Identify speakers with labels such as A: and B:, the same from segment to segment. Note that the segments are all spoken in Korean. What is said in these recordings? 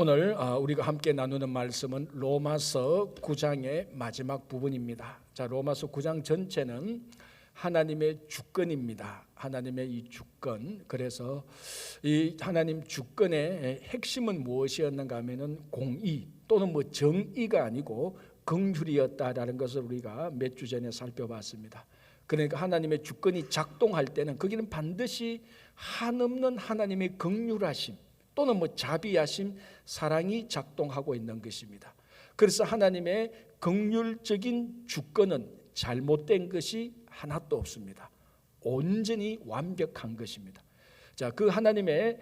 A: 오늘 우리가 함께 나누는 말씀은 로마서 9장의 마지막 부분입니다. 자, 로마서 9장 전체는 하나님의 주권입니다. 하나님의 이 주권. 그래서 이 하나님 주권의 핵심은 무엇이었는가 하면은 공의 또는 정의가 아니고 긍휼이었다라는 것을 우리가 몇 주 전에 살펴봤습니다. 그러니까 하나님의 주권이 작동할 때는 거기는 반드시 한없는 하나님의 긍휼하심 또는 자비하심, 사랑이 작동하고 있는 것입니다. 그래서 하나님의 긍휼적인 주권은 잘못된 것이 하나도 없습니다. 온전히 완벽한 것입니다. 자, 그 하나님의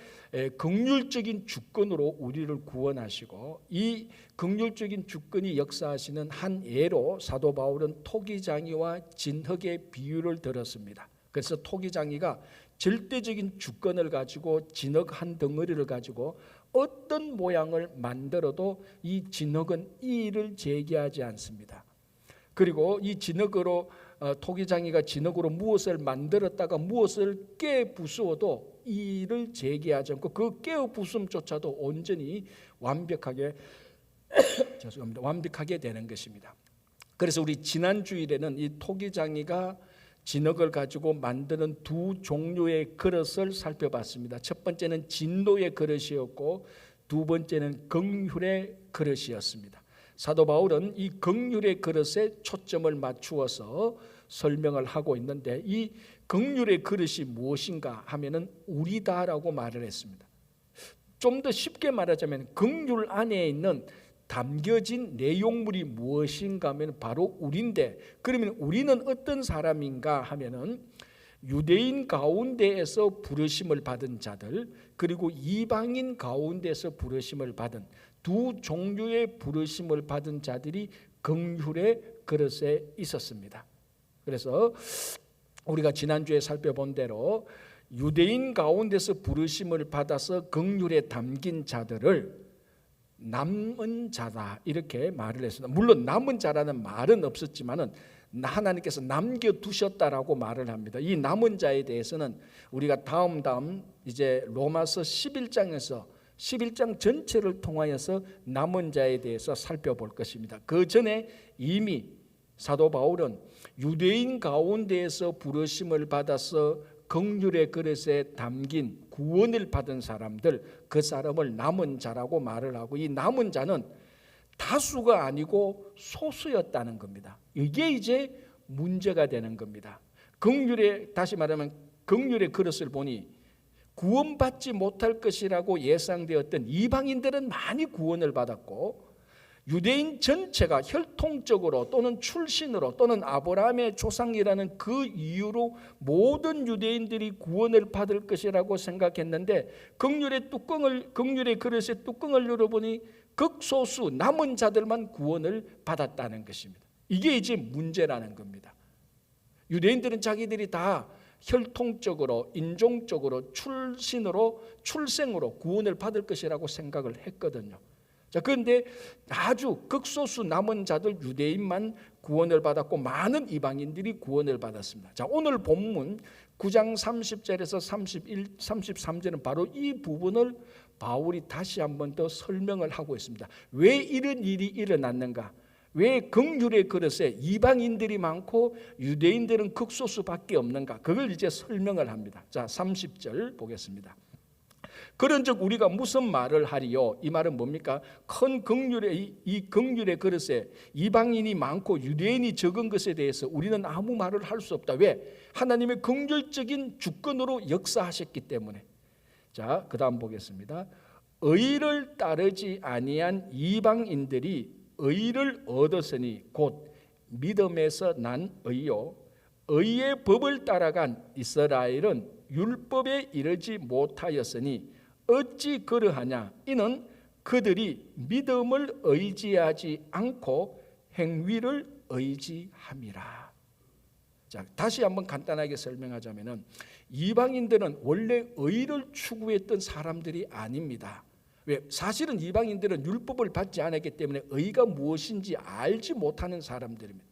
A: 긍휼적인 주권으로 우리를 구원하시고 이 긍휼적인 주권이 역사하시는 한 예로 사도 바울은 토기장이와 진흙의 비유를 들었습니다. 그래서 토기장이가 절대적인 주권을 가지고 진흙 한 덩어리를 가지고 어떤 모양을 만들어도 이 진흙은 이의를 제기하지 않습니다. 그리고 이 진흙으로 토기장이가 진흙으로 무엇을 만들었다가 무엇을 깨 부수어도 이의를 제기하지 않고 그 깨어 부숨조차도 온전히 완벽하게 완벽하게 되는 것입니다. 그래서 우리 지난 주일에는 이 토기장이가 진흙을 가지고 만드는 두 종류의 그릇을 살펴봤습니다. 첫 번째는 진노의 그릇이었고 두 번째는 긍휼의 그릇이었습니다. 사도 바울은 이 긍휼의 그릇에 초점을 맞추어서 설명을 하고 있는데 이 긍휼의 그릇이 무엇인가 하면은 우리다라고 말을 했습니다. 좀 더 쉽게 말하자면 긍휼 안에 있는 담겨진 내용물이 무엇인가 하면 바로 우리인데, 그러면 우리는 어떤 사람인가 하면은 유대인 가운데에서 부르심을 받은 자들, 그리고 이방인 가운데서 부르심을 받은 두 종류의 부르심을 받은 자들이 긍휼의 그릇에 있었습니다. 그래서 우리가 지난주에 살펴본 대로 유대인 가운데서 부르심을 받아서 긍휼에 담긴 자들을 남은 자다 이렇게 말을 했습니다. 물론 남은 자라는 말은 없었지만은 하나님께서 남겨두셨다라고 말을 합니다. 이 남은 자에 대해서는 우리가 다음 이제 로마서 11장에서 11장 전체를 통하여서 남은 자에 대해서 살펴볼 것입니다. 그 전에 이미 사도 바울은 유대인 가운데에서 부르심을 받아서 긍휼의 그릇에 담긴 구원을 받은 사람들, 그 사람을 남은 자라고 말을 하고 이 남은 자는 다수가 아니고 소수였다는 겁니다. 이게 이제 문제가 되는 겁니다. 다시 말하면 긍휼의 그릇을 보니 구원받지 못할 것이라고 예상되었던 이방인들은 많이 구원을 받았고 유대인 전체가 혈통적으로 또는 출신으로 또는 아브라함의 조상이라는 그 이유로 모든 유대인들이 구원을 받을 것이라고 생각했는데 긍휼의 그릇의 뚜껑을 열어보니 극소수 남은 자들만 구원을 받았다는 것입니다. 이게 이제 문제라는 겁니다. 유대인들은 자기들이 다 혈통적으로, 인종적으로, 출생으로 구원을 받을 것이라고 생각을 했거든요. 자, 그런데 아주 극소수 남은 자들 유대인만 구원을 받았고 많은 이방인들이 구원을 받았습니다. 자, 오늘 본문 9장 30절에서 33절은 바로 이 부분을 바울이 다시 한번 더 설명을 하고 있습니다. 왜 이런 일이 일어났는가? 왜 긍휼의 그릇에 이방인들이 많고 유대인들은 극소수밖에 없는가? 그걸 이제 설명을 합니다. 자, 30절 보겠습니다. 그런즉 우리가 무슨 말을 하리요? 이 말은 뭡니까? 큰 긍휼의 이 긍휼의 그릇에 이방인이 많고 유대인이 적은 것에 대해서 우리는 아무 말을 할 수 없다. 왜? 하나님의 긍휼적인 주권으로 역사하셨기 때문에. 자, 그다음 보겠습니다. 의를 따르지 아니한 이방인들이 의를 얻었으니 곧 믿음에서 난 의요. 의의 법을 따라간 이스라엘은 율법에 이르지 못하였으니 어찌 그러하냐? 이는 그들이 믿음을 의지하지 않고 행위를 의지함이라. 자, 다시 한번 간단하게 설명하자면은 이방인들은 원래 의를 추구했던 사람들이 아닙니다. 왜? 사실은 이방인들은 율법을 받지 않았기 때문에 의가 무엇인지 알지 못하는 사람들입니다.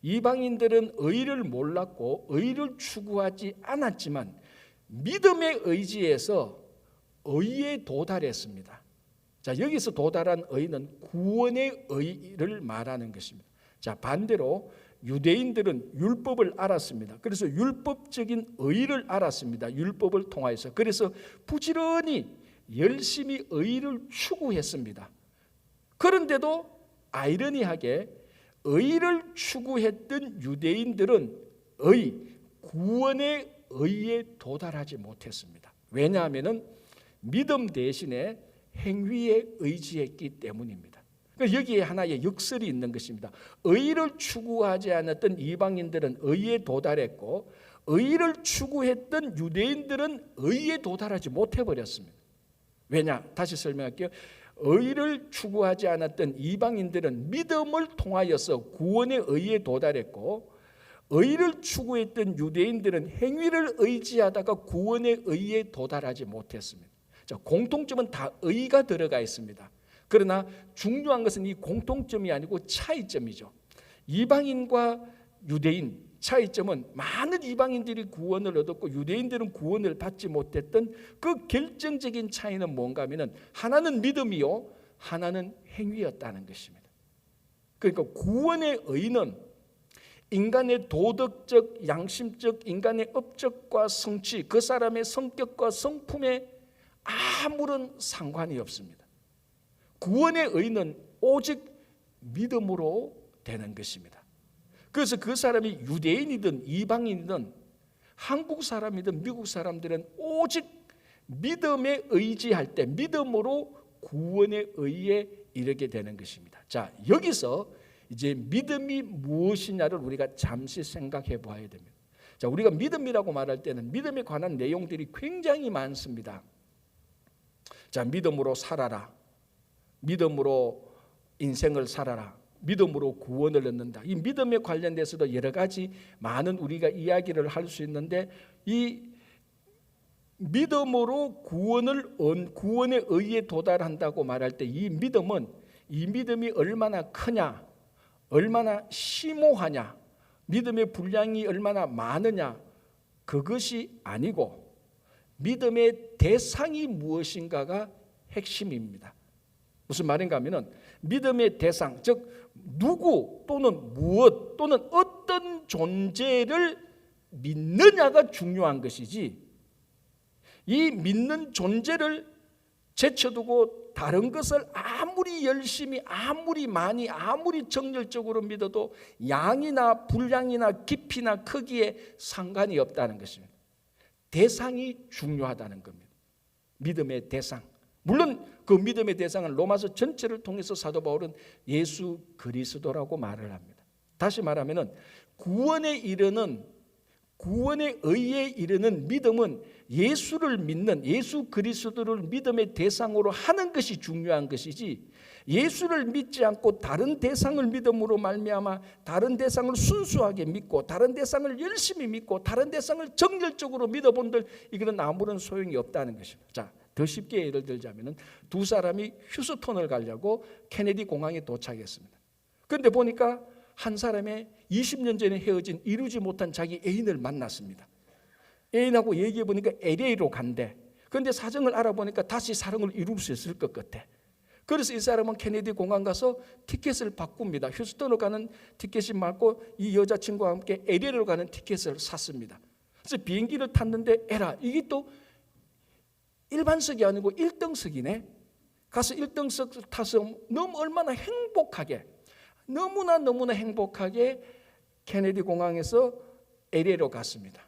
A: 이방인들은 의를 몰랐고 의를 추구하지 않았지만 믿음의 의지에서 의에 도달했습니다. 자, 여기서 도달한 의는 구원의 의를 말하는 것입니다. 자, 반대로 유대인들은 율법을 알았습니다. 그래서 율법적인 의를 알았습니다. 율법을 통하여서. 그래서 부지런히 열심히 의를 추구했습니다. 그런데도 아이러니하게 의를 추구했던 유대인들은 구원의 의에 도달하지 못했습니다. 왜냐하면 믿음 대신에 행위에 의지했기 때문입니다. 여기에 하나의 역설이 있는 것입니다. 의를 추구하지 않았던 이방인들은 의에 도달했고, 의를 추구했던 유대인들은 의에 도달하지 못해버렸습니다. 왜냐? 다시 설명할게요. 의를 추구하지 않았던 이방인들은 믿음을 통하여서 구원의 의에 도달했고, 의를 추구했던 유대인들은 행위를 의지하다가 구원의 의에 도달하지 못했습니다. 자, 공통점은 다 의가 들어가 있습니다. 그러나 중요한 것은 이 공통점이 아니고 차이점이죠. 이방인과 유대인 차이점은 많은 이방인들이 구원을 얻었고 유대인들은 구원을 받지 못했던 그 결정적인 차이는 뭔가 하면 하나는 믿음이요, 하나는 행위였다는 것입니다. 그러니까 구원의 의는 인간의 도덕적, 양심적, 인간의 업적과 성취, 그 사람의 성격과 성품에 아무런 상관이 없습니다. 구원의 의는 오직 믿음으로 되는 것입니다. 그래서 그 사람이 유대인이든 이방인이든 한국 사람이든 미국 사람들은 오직 믿음에 의지할 때 믿음으로 구원의 의에 이르게 되는 것입니다. 자, 여기서 이제 믿음이 무엇이냐를 우리가 잠시 생각해 봐야 됩니다. 자, 우리가 믿음이라고 말할 때는 믿음에 관한 내용들이 굉장히 많습니다. 자, 믿음으로 살아라. 믿음으로 인생을 살아라. 믿음으로 구원을 얻는다. 이 믿음에 관련돼서도 여러 가지 많은 우리가 이야기를 할 수 있는데, 이 믿음으로 구원의 의에 도달한다고 말할 때 이 믿음이 얼마나 크냐, 얼마나 심오하냐, 믿음의 분량이 얼마나 많으냐, 그것이 아니고 믿음의 대상이 무엇인가가 핵심입니다. 무슨 말인가 하면 믿음의 대상, 즉 누구 또는 무엇 또는 어떤 존재를 믿느냐가 중요한 것이지, 이 믿는 존재를 제쳐두고 다른 것을 아무리 열심히, 아무리 많이, 아무리 정열적으로 믿어도 양이나 분량이나 깊이나 크기에 상관이 없다는 것입니다. 대상이 중요하다는 겁니다. 믿음의 대상. 물론 그 믿음의 대상은 로마서 전체를 통해서 사도 바울은 예수 그리스도라고 말을 합니다. 다시 말하면 구원에 이르는, 구원의 의에 이르는 믿음은 예수를 믿는, 예수 그리스도를 믿음의 대상으로 하는 것이 중요한 것이지, 예수를 믿지 않고 다른 대상을 믿음으로 말미암아 다른 대상을 순수하게 믿고 다른 대상을 열심히 믿고 다른 대상을 정열적으로 믿어본들, 이거는 아무런 소용이 없다는 것입니다. 자, 더 쉽게 예를 들자면 두 사람이 휴스턴을 가려고 케네디 공항에 도착했습니다. 그런데 보니까 한 사람의 20년 전에 헤어진 이루지 못한 자기 애인을 만났습니다. 애인하고 얘기해 보니까 LA로 간대. 그런데 사정을 알아보니까 다시 사랑을 이룰 수 있을 것 같아. 그래서 이 사람은 케네디 공항 가서 티켓을 바꿉니다. 휴스턴으로 가는 티켓이 말고 이 여자친구와 함께 LA로 가는 티켓을 샀습니다. 그래서 비행기를 탔는데 에라, 이게 또 일반석이 아니고 1등석이네. 가서 1등석 타서 얼마나 행복하게, 너무나 행복하게 케네디 공항에서 LA로 갔습니다.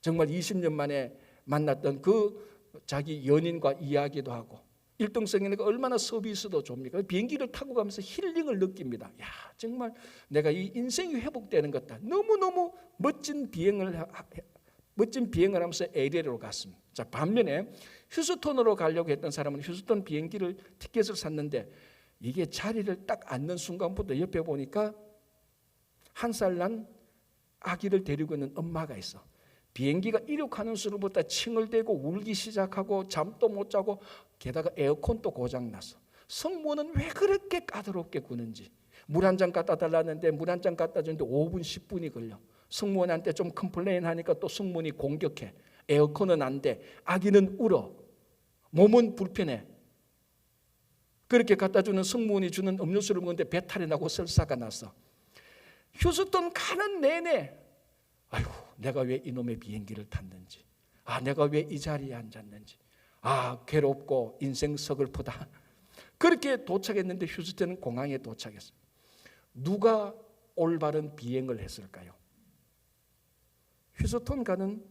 A: 정말 20년 만에 만났던 그 자기 연인과 이야기도 하고, 1등석이니까 얼마나 서비스도 줍니까? 비행기를 타고 가면서 힐링을 느낍니다. 야, 정말 내가 이 인생이 회복되는 것 같다. 너무너무 멋진 비행을 하면서 LA로 갔습니다. 자, 반면에 휴스턴으로 가려고 했던 사람은 휴스턴 비행기를 티켓을 샀는데 이게 자리를 딱 앉는 순간부터 옆에 보니까 한 살 난 아기를 데리고 있는 엄마가 있어. 비행기가 이륙하는 순간부터 칭얼대고 울기 시작하고 잠도 못 자고, 게다가 에어컨도 고장났어. 성모는 왜 그렇게 까다롭게 구는지. 물 한 잔 갖다 달라는데 물 한 잔 갖다 주는데 5분 10분이 걸려. 성모한테 좀 컴플레인 하니까 또 성모니 공격해. 에어컨은 안 돼. 아기는 울어. 몸은 불편해. 그렇게 갖다 주는 승무원이 주는 음료수를 먹는데 배탈이 나고 설사가 났어. 휴스턴 가는 내내 아이고 내가 왜 이놈의 비행기를 탔는지, 내가 왜 이 자리에 앉았는지, 괴롭고 인생 서글프다. 그렇게 도착했는데 휴스턴 공항에 도착했어요. 누가 올바른 비행을 했을까요? 휴스턴 가는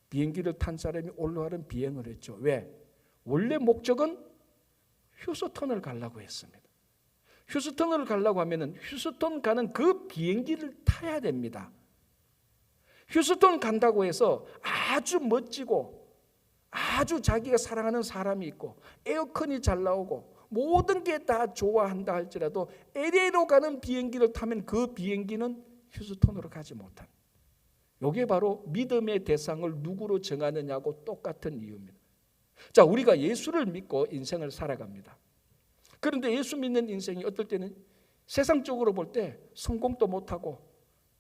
A: 비행기를 탄 사람이 올바른 비행을 했죠. 왜? 원래 목적은 휴스턴을 가려고 했습니다. 휴스턴을 가려고 하면은 휴스턴 가는 그 비행기를 타야 됩니다. 휴스턴 간다고 해서 아주 멋지고 아주 자기가 사랑하는 사람이 있고 에어컨이 잘 나오고 모든 게 다 좋아한다 할지라도 LA로 가는 비행기를 타면 그 비행기는 휴스턴으로 가지 못한, 이게 바로 믿음의 대상을 누구로 정하느냐고 똑같은 이유입니다. 자, 우리가 예수를 믿고 인생을 살아갑니다. 그런데 예수 믿는 인생이 어떨 때는 세상적으로 볼 때 성공도 못하고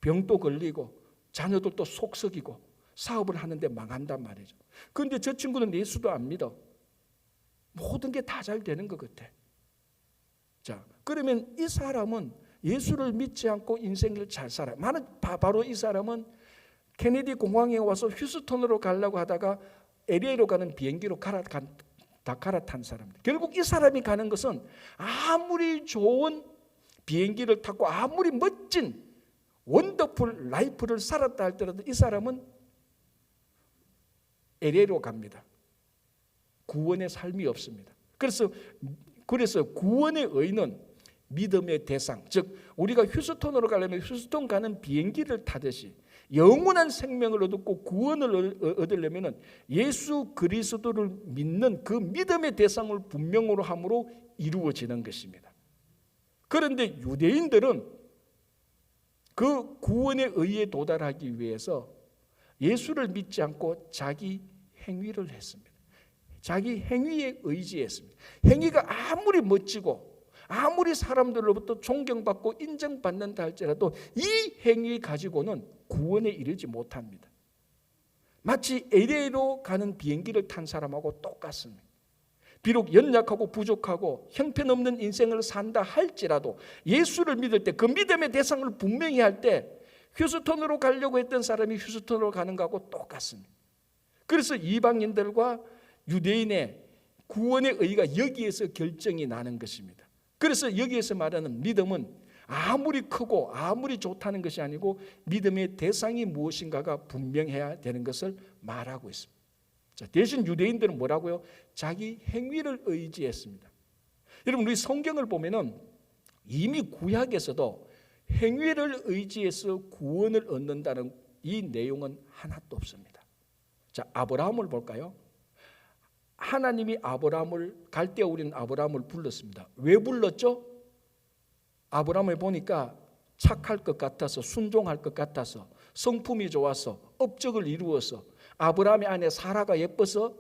A: 병도 걸리고 자녀들도 속썩이고 사업을 하는데 망한단 말이죠. 그런데 저 친구는 예수도 안 믿어. 모든 게 다 잘 되는 것 같아. 자, 그러면 이 사람은 예수를 믿지 않고 인생을 잘 살아. 바로 이 사람은 케네디 공항에 와서 휴스턴으로 가려고 하다가 LA로 가는 비행기로 다 갈아탄 사람들. 결국 이 사람이 가는 것은 아무리 좋은 비행기를 타고 아무리 멋진 원더풀 라이프를 살았다 할지라도 이 사람은 LA로 갑니다. 구원의 삶이 없습니다. 그래서 구원의 의는 믿음의 대상, 즉 우리가 휴스턴으로 가려면 휴스턴 가는 비행기를 타듯이 영원한 생명을 얻고 구원을 얻으려면 예수 그리스도를 믿는 그 믿음의 대상을 분명으로 함으로 이루어지는 것입니다. 그런데 유대인들은 그 구원의 의에 도달하기 위해서 예수를 믿지 않고 자기 행위를 했습니다. 자기 행위에 의지했습니다. 행위가 아무리 멋지고 아무리 사람들로부터 존경받고 인정받는다 할지라도 이 행위 가지고는 구원에 이르지 못합니다. 마치 LA로 가는 비행기를 탄 사람하고 똑같습니다. 비록 연약하고 부족하고 형편없는 인생을 산다 할지라도 예수를 믿을 때 그 믿음의 대상을 분명히 할 때 휴스턴으로 가려고 했던 사람이 휴스턴으로 가는 것하고 똑같습니다. 그래서 이방인들과 유대인의 구원의 의의가 여기에서 결정이 나는 것입니다. 그래서 여기에서 말하는 믿음은 아무리 크고 아무리 좋다는 것이 아니고 믿음의 대상이 무엇인가가 분명해야 되는 것을 말하고 있습니다. 자, 대신 유대인들은 뭐라고요? 자기 행위를 의지했습니다. 여러분, 우리 성경을 보면은 이미 구약에서도 행위를 의지해서 구원을 얻는다는 이 내용은 하나도 없습니다. 자, 아브라함을 볼까요? 하나님이 갈대아 우리는 아브라함을 불렀습니다. 왜 불렀죠? 아브라함을 보니까 착할 것 같아서, 순종할 것 같아서, 성품이 좋아서, 업적을 이루어서, 아브라함의 아내 사라가 예뻐서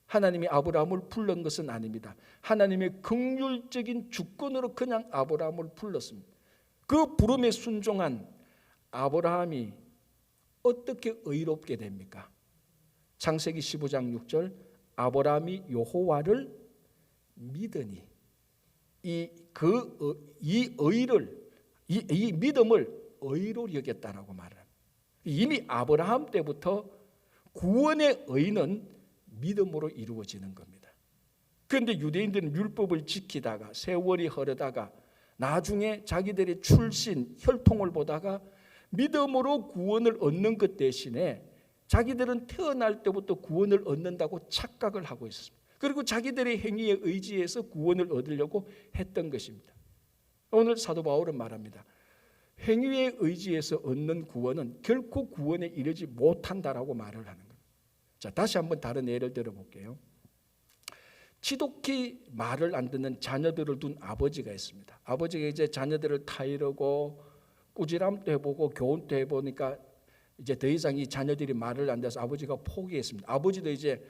A: 하나님이 아브라함을 부른 것은 아닙니다. 하나님의 긍휼적인 주권으로 그냥 아브라함을 불렀습니다. 그 부름에 순종한 아브라함이 어떻게 의롭게 됩니까? 창세기 15장 6절, 아브라함이 여호와를 믿으니 이 믿음을 의로 여겼다라고 말합니다. 이미 아브라함 때부터 구원의 의는 믿음으로 이루어지는 겁니다. 그런데 유대인들은 율법을 지키다가 세월이 흐르다가 나중에 자기들의 출신 혈통을 보다가 믿음으로 구원을 얻는 것 대신에 자기들은 태어날 때부터 구원을 얻는다고 착각을 하고 있습니다. 그리고 자기들의 행위에 의지해서 구원을 얻으려고 했던 것입니다. 오늘 사도 바울은 말합니다. 행위에 의지해서 얻는 구원은 결코 구원에 이르지 못한다라고 말을 하는 겁니다. 자, 다시 한번 다른 예를 들어볼게요. 지독히 말을 안 듣는 자녀들을 둔 아버지가 있습니다. 아버지가 이제 자녀들을 타이르고 꾸지람도 해보고 교훈도 해보니까 이제 더 이상 이 자녀들이 말을 안 들어서 아버지가 포기했습니다. 아버지도 이제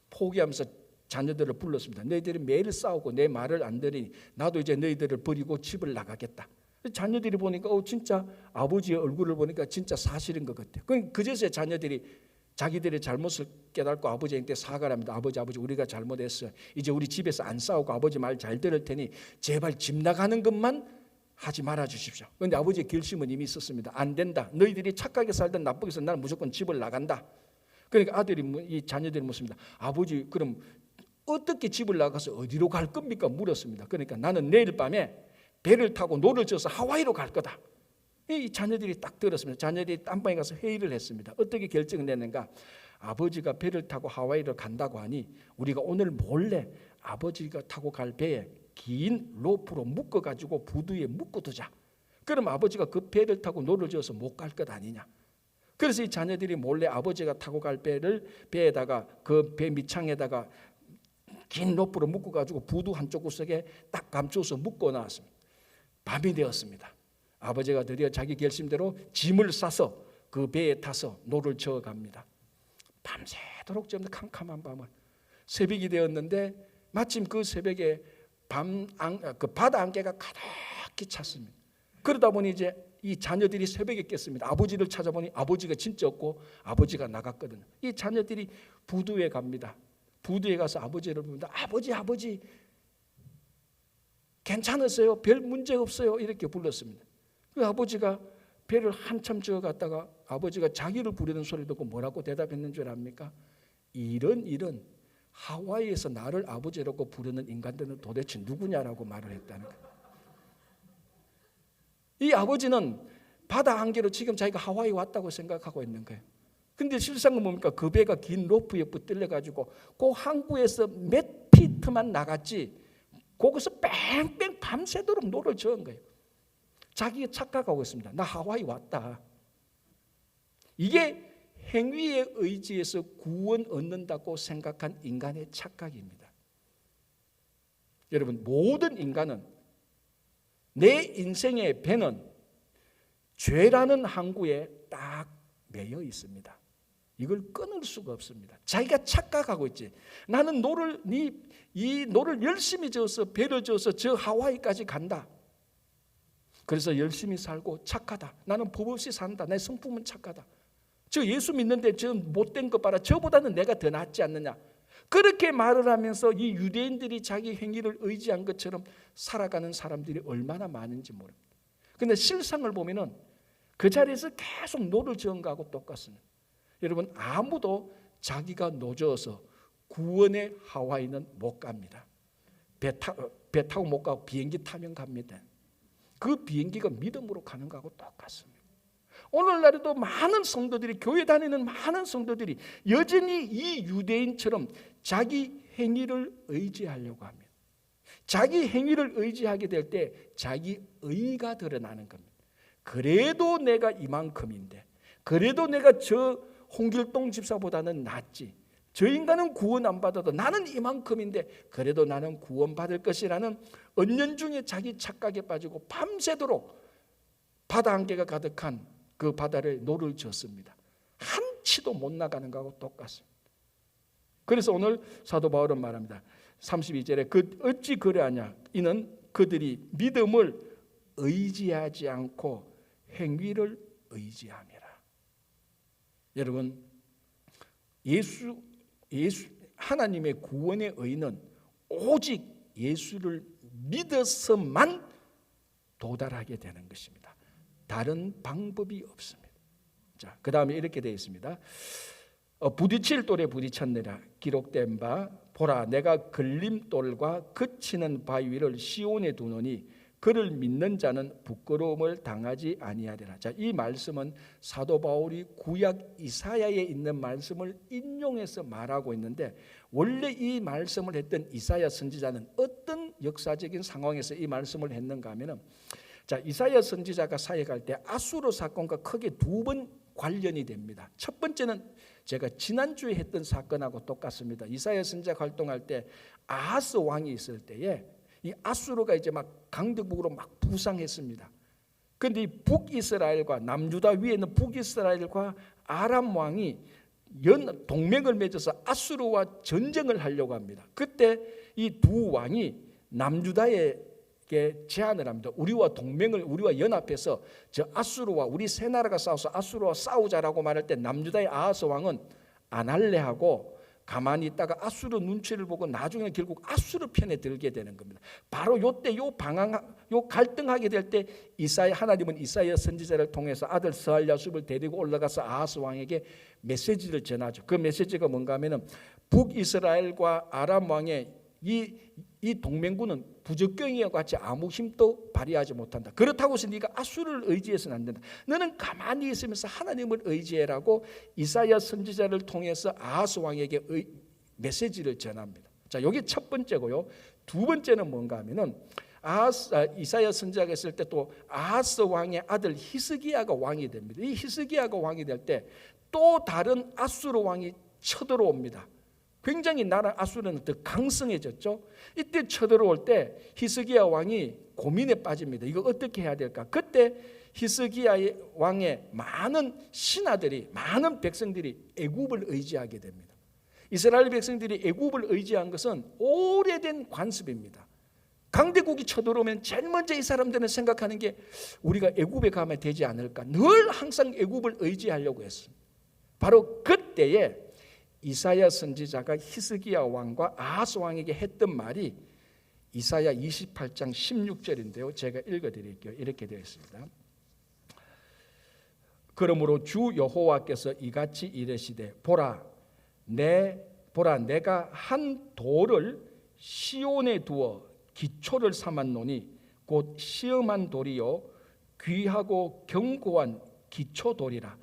A: 포기하면서 자녀들을 불렀습니다. 너희들이 매일 싸우고 내 말을 안 들으니 나도 이제 너희들을 버리고 집을 나가겠다. 자녀들이 보니까 진짜 아버지의 얼굴을 보니까 진짜 사실인 것 같아요. 그제서야 자기들의 잘못을 깨닫고 아버지한테 사과를 합니다. 아버지 우리가 잘못했어요. 이제 우리 집에서 안 싸우고 아버지 말 잘 들을 테니 제발 집 나가는 것만 하지 말아 주십시오. 그런데 아버지의 결심은 이미 있었습니다. 안 된다. 너희들이 착하게 살든 나쁘게 살든 나는 무조건 집을 나간다. 그러니까 이 자녀들이 묻습니다. 아버지 그럼 어떻게 집을 나가서 어디로 갈 겁니까? 물었습니다. 그러니까 나는 내일 밤에 배를 타고 노를 져서 하와이로 갈 거다. 이 자녀들이 딱 들었습니다. 자녀들이 땀방에 가서 회의를 했습니다. 어떻게 결정을 냈는가? 아버지가 배를 타고 하와이로 간다고 하니 우리가 오늘 몰래 아버지가 타고 갈 배에 긴 로프로 묶어가지고 부두에 묶어두자. 그럼 아버지가 그 배를 타고 노를 지어서 못 갈 것 아니냐. 그래서 이 자녀들이 몰래 아버지가 타고 갈 배에다가 그 배 밑창에다가 긴 로프로 묶어가지고 부두 한쪽 구석에 딱 감춰서 묶어놨습니다. 밤이 되었습니다. 아버지가 드디어 자기 결심대로 짐을 싸서 그 배에 타서 노를 저어갑니다. 밤새도록 좀 캄캄한 밤을 새벽이 되었는데 마침 그 새벽에 그 바다 안개가 가득히 찼습니다. 그러다 보니 이제 이 자녀들이 새벽에 깼습니다. 아버지를 찾아보니 아버지가 진짜 없고 아버지가 나갔거든요. 이 자녀들이 부두에 갑니다. 부두에 가서 아버지를 부릅니다. 아버지 괜찮으세요? 별 문제 없어요? 이렇게 불렀습니다. 그 아버지가 배를 한참 저어갔다가 아버지가 자기를 부르는 소리를 듣고 뭐라고 대답했는 줄 압니까? 이런 하와이에서 나를 아버지라고 부르는 인간들은 도대체 누구냐라고 말을 했다는 거예요. 이 아버지는 바다 한계로 지금 자기가 하와이 왔다고 생각하고 있는 거예요. 근데 실상은 뭡니까? 그 배가 긴 로프에 붙들려 가지고 그 항구에서 몇 피트만 나갔지 거기서 뺑뺑 밤새도록 노를 저은 거예요. 자기가 착각하고 있습니다. 나 하와이 왔다. 이게 행위에 의지해서 구원 얻는다고 생각한 인간의 착각입니다. 여러분, 모든 인간은 내 인생의 배는 죄라는 항구에 딱 매여 있습니다. 이걸 끊을 수가 없습니다. 자기가 착각하고 있지. 나는 이 노를 열심히 저어서 배를 저어서 저 하와이까지 간다. 그래서 열심히 살고 착하다. 나는 법 없이 산다. 내 성품은 착하다. 저 예수 믿는데 저 못된 것 봐라. 저보다는 내가 더 낫지 않느냐. 그렇게 말을 하면서 이 유대인들이 자기 행위를 의지한 것처럼 살아가는 사람들이 얼마나 많은지 모릅니다. 그런데 실상을 보면은 그 자리에서 계속 노를 저은 거하고 똑같습니다. 여러분, 아무도 자기가 노져서 구원의 하와이는 못 갑니다. 배 타고 못 가고 비행기 타면 갑니다. 그 비행기가 믿음으로 가는 거하고 똑같습니다. 오늘날에도 많은 성도들이, 교회 다니는 많은 성도들이 여전히 이 유대인처럼 자기 행위를 의지하려고 합니다. 자기 행위를 의지하게 될 때 자기 의가 드러나는 겁니다. 그래도 내가 이만큼인데, 그래도 내가 저 홍길동 집사보다는 낫지, 저 인간은 구원 안 받아도 나는 이만큼인데 그래도 나는 구원 받을 것이라는 은연중에 자기 착각에 빠지고 밤새도록 바다 안개가 가득한 그 바다를 노를 졌습니다. 한치도 못 나가는 거하고 똑같습니다. 그래서 오늘 사도 바울은 말합니다. 32절에 어찌 그러하냐, 이는 그들이 믿음을 의지하지 않고 행위를 의지함이라. 여러분, 하나님의 구원의 의는 오직 예수를 믿어서만 도달하게 되는 것입니다. 다른 방법이 없습니다. 자, 그 다음에 이렇게 되어 있습니다. 부딪힐 돌에 부딪혔느라 기록된 바, 보라 내가 걸림돌과 그치는 바위 위를 시온에 두노니 그를 믿는 자는 부끄러움을 당하지 아니하리라. 자, 이 말씀은 사도 바울이 구약 이사야에 있는 말씀을 인용해서 말하고 있는데, 원래 이 말씀을 했던 이사야 선지자는 어떤 역사적인 상황에서 이 말씀을 했는가 하면은, 자, 이사야 선지자가 사역할 때 아수르 사건과 크게 두 번 관련이 됩니다. 첫 번째는 제가 지난주에 했던 사건하고 똑같습니다. 이사야 선지자가 활동할 때 아하스 왕이 있을 때에 이 아수르가 이제 막 강대국으로 막 부상했습니다. 그런데 이 북이스라엘과 남유다 위에는 북이스라엘과 아람 왕이 동맹을 맺어서 아수르와 전쟁을 하려고 합니다. 그때 이 두 왕이 남유다에게 제안을 합니다. 우리와 연합해서 저 아수르와 우리 세 나라가 싸워서 아수르와 싸우자라고 말할 때 남유다의 아하스 왕은 안 할래 하고 가만히 있다가 아수르 눈치를 보고 나중에 결국 아수르 편에 들게 되는 겁니다. 바로 요때 요 갈등하게 될 때 하나님은 이사야 선지자를 통해서 아들 스알야숲을 데리고 올라가서 아하스 왕에게 메시지를 전하죠. 그 메시지가 뭔가 하면은 북이스라엘과 아람 왕의 이 동맹군은 부적경이와 같이 아무 힘도 발휘하지 못한다. 그렇다고 해서 네가 아수르를 의지해서는 안 된다. 너는 가만히 있으면서 하나님을 의지해라고 이사야 선지자를 통해서 아하스 왕에게 메시지를 전합니다. 자, 이게 첫 번째고요. 두 번째는 뭔가 하면은 이사야 선지자가 있을 때 또 아하스 왕의 아들 히스기야가 왕이 됩니다. 이 히스기야가 왕이 될 때 또 다른 아수르 왕이 쳐들어옵니다. 굉장히 나라 아수르는 더 강성해졌죠. 이때 쳐들어올 때 히스기야 왕이 고민에 빠집니다. 이거 어떻게 해야 될까? 그때 히스기야 왕의 많은 신하들이, 많은 백성들이 애굽을 의지하게 됩니다. 이스라엘 백성들이 애굽을 의지한 것은 오래된 관습입니다. 강대국이 쳐들어오면 제일 먼저 이 사람들은 생각하는 게 우리가 애굽에 가면 되지 않을까. 늘 항상 애굽을 의지하려고 했습니다. 바로 그때에 이사야 선지자가 히스기야 왕과 아하스 왕에게 했던 말이 이사야 28장 16절인데요. 제가 읽어드릴게요. 이렇게 되어 있습니다. 그러므로 주 여호와께서 이같이 이르시되 보라 내가 한 돌을 시온에 두어 기초를 삼았노니 곧 시험한 돌이요 귀하고 견고한 기초돌이라.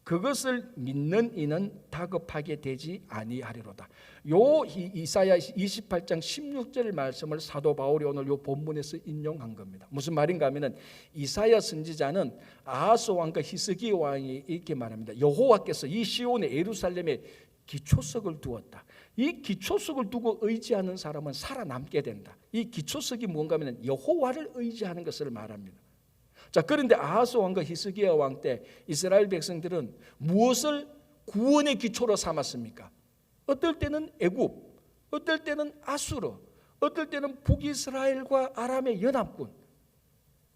A: 그것을 믿는 이는 다급하게 되지 아니하리로다. 요 이사야 28장 16절 말씀을 사도 바울이 오늘 요 본문에서 인용한 겁니다. 무슨 말인가 하면은 이사야 선지자는 아하스 왕과 히스기야 왕이 이렇게 말합니다. 여호와께서 이 시온의 예루살렘에 기초석을 두었다. 이 기초석을 두고 의지하는 사람은 살아남게 된다. 이 기초석이 뭔가 하면 여호와를 의지하는 것을 말합니다. 자, 그런데 아하스 왕과 히스기야 왕 때 이스라엘 백성들은 무엇을 구원의 기초로 삼았습니까? 어떨 때는 애굽, 어떨 때는 아수르, 어떨 때는 북이스라엘과 아람의 연합군.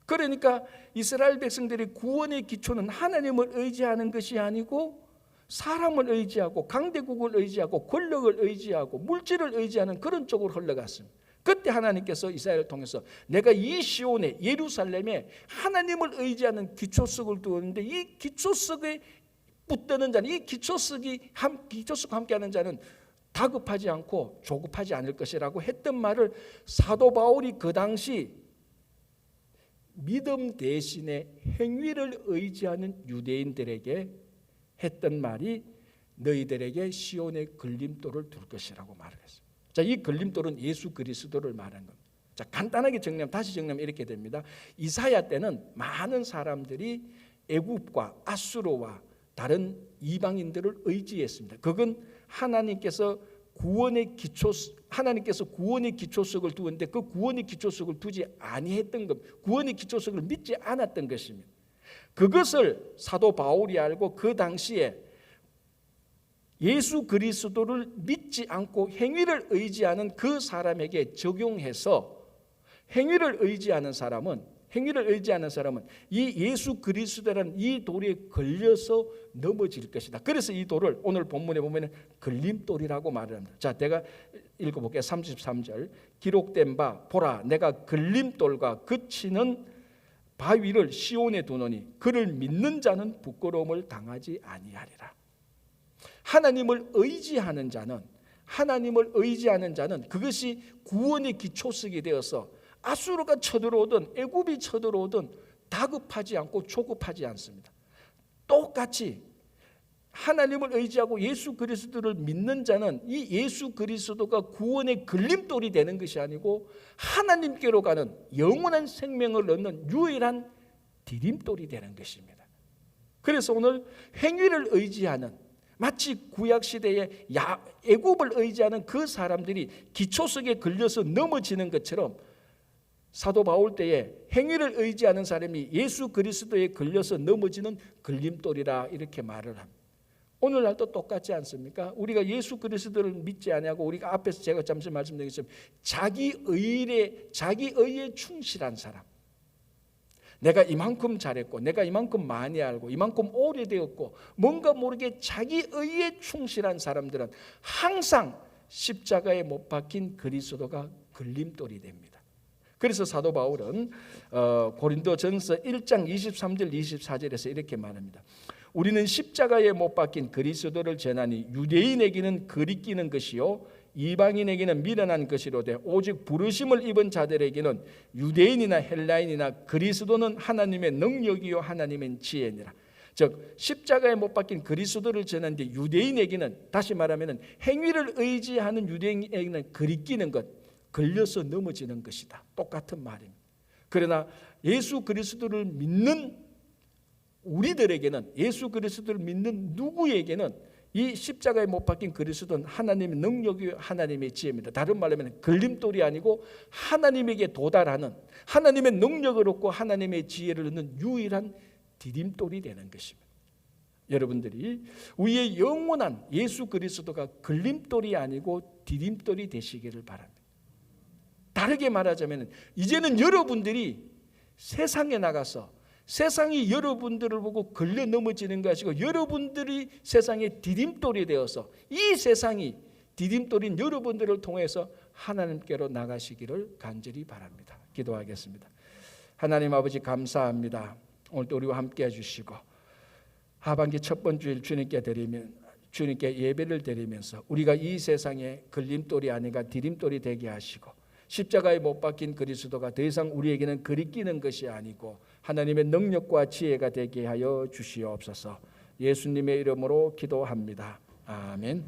A: 그러니까 이스라엘 백성들이 구원의 기초는 하나님을 의지하는 것이 아니고 사람을 의지하고 강대국을 의지하고 권력을 의지하고 물질을 의지하는 그런 쪽으로 흘러갔습니다. 그때 하나님께서 이사야를 통해서 내가 이 시온에 예루살렘에 하나님을 의지하는 기초석을 두었는데 이 기초석에 붙드는 자는 이 기초석과 함께하는 자는 다급하지 않고 조급하지 않을 것이라고 했던 말을 사도 바울이 그 당시 믿음 대신에 행위를 의지하는 유대인들에게 했던 말이 너희들에게 시온의 걸림돌을 둘 것이라고 말을 했습니다. 자, 이 걸림돌은 예수 그리스도를 말하는 겁니다. 자, 간단하게 다시 정리하면 이렇게 됩니다. 이사야 때는 많은 사람들이 애굽과 아수르와 다른 이방인들을 의지했습니다. 그건 하나님께서 구원의 기초석을 두었는데 그 구원의 기초석을 두지 아니했던 것, 구원의 기초석을 믿지 않았던 것입니다. 그것을 사도 바울이 알고 그 당시에 예수 그리스도를 믿지 않고 행위를 의지하는 그 사람에게 적용해서 행위를 의지하는 사람은 이 예수 그리스도라는 이 돌에 걸려서 넘어질 것이다. 그래서 이 돌을 오늘 본문에 보면 걸림돌이라고 말을 합니다. 자, 내가 읽어볼게요. 33절 기록된 바 보라 내가 걸림돌과 그치는 바위를 시온에 두노니 그를 믿는 자는 부끄러움을 당하지 아니하리라. 하나님을 의지하는 자는 그것이 구원의 기초석이 되어서 아수르가 쳐들어오든 애굽이 쳐들어오든 다급하지 않고 조급하지 않습니다. 똑같이 하나님을 의지하고 예수 그리스도를 믿는 자는 이 예수 그리스도가 구원의 걸림돌이 되는 것이 아니고 하나님께로 가는 영원한 생명을 얻는 유일한 디딤돌이 되는 것입니다. 그래서 오늘 행위를 의지하는 마치 구약시대에 애굽을 의지하는 그 사람들이 기초석에 걸려서 넘어지는 것처럼 사도 바울 때에 행위를 의지하는 사람이 예수 그리스도에 걸려서 넘어지는 걸림돌이라 이렇게 말을 합니다. 오늘날도 똑같지 않습니까? 우리가 예수 그리스도를 믿지 아니하고 우리가 앞에서 제가 잠시 말씀드렸지만 자기 의에 충실한 사람, 내가 이만큼 잘했고 내가 이만큼 많이 알고 이만큼 오래되었고 뭔가 모르게 자기 의에 충실한 사람들은 항상 십자가에 못 박힌 그리스도가 걸림돌이 됩니다. 그래서 사도 바울은 고린도전서 1장 23절 24절에서 이렇게 말합니다. 우리는 십자가에 못 박힌 그리스도를 전하니 유대인에게는 거리끼는 것이요 이방인에게는 미련한 것이로되 오직 부르심을 입은 자들에게는 유대인이나 헬라인이나 그리스도는 하나님의 능력이요 하나님의 지혜니라. 즉 십자가에 못 박힌 그리스도를 전하는데 유대인에게는, 다시 말하면 행위를 의지하는 유대인에게는 거리끼는 것, 걸려서 넘어지는 것이다. 똑같은 말입니다. 그러나 예수 그리스도를 믿는 우리들에게는, 예수 그리스도를 믿는 누구에게는 이 십자가에 못 박힌 그리스도는 하나님의 능력이 하나님의 지혜입니다. 다른 말로 하면 걸림돌이 아니고 하나님에게 도달하는, 하나님의 능력을 얻고 하나님의 지혜를 얻는 유일한 디딤돌이 되는 것입니다. 여러분들이 우리의 영원한 예수 그리스도가 걸림돌이 아니고 디딤돌이 되시기를 바랍니다. 다르게 말하자면 이제는 여러분들이 세상에 나가서 세상이 여러분들을 보고 걸려 넘어지는 것이고 여러분들이 세상의 디딤돌이 되어서 이 세상이 디딤돌인 여러분들을 통해서 하나님께로 나가시기를 간절히 바랍니다. 기도하겠습니다. 하나님 아버지 감사합니다. 오늘도 우리와 함께 해주시고 하반기 첫 번째 주일 주님께 예배를 드리면서 우리가 이 세상의 걸림돌이 아니라 디딤돌이 되게 하시고 십자가에 못 박힌 그리스도가 더 이상 우리에게는 거리끼는 것이 아니고 하나님의 능력과 지혜가 되게 하여 주시옵소서. 예수님의 이름으로 기도합니다. 아멘.